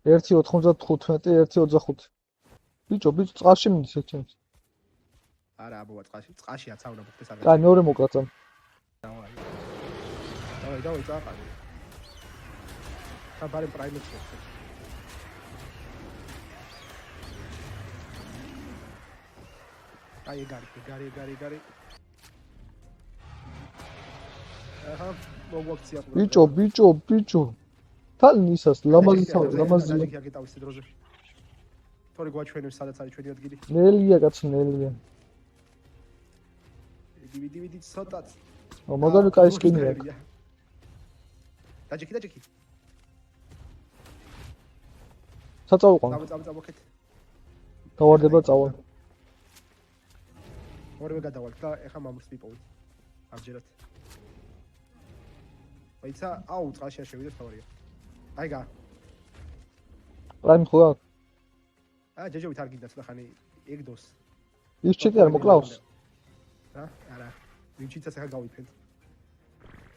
1.95, 1.25. ბიჭო, წყალში მიდის ეს ჩემს. არა, აბა წყალში აცავდა მოხდეს არ. კაი, მეორე მოკრაწამ. დავაი, წაყარე. საბარი პრაიმეტს. აი, გარი. აჰა, მოგვაქცია. ბიჭო. თან ისას, ლამაზია. აქ თავისი დროზე. თორე გვაჩვენებს სადაც არის ჩვენი ადგილი. ნელია კაცო, ნელია. DVD ცოტაც. მაგარი კაი სკინი აქვს. დაჯექი. საწავყო. წავკეთ. დავარდება წავალ. ორივე გადავალ და ეხა მამრს ვიპოვით. ამჯერად. აიცა, აუ, წყალში არ შევიდეთ თავარია. აი გა. პრაიმ ხო აქვს? ჯეჯობით არ გინდა ცოტა ხანი ეგდოს. ის ჩიტი არ მოკლავს? არა. ვინჩიცას ახლა გავიფენთ.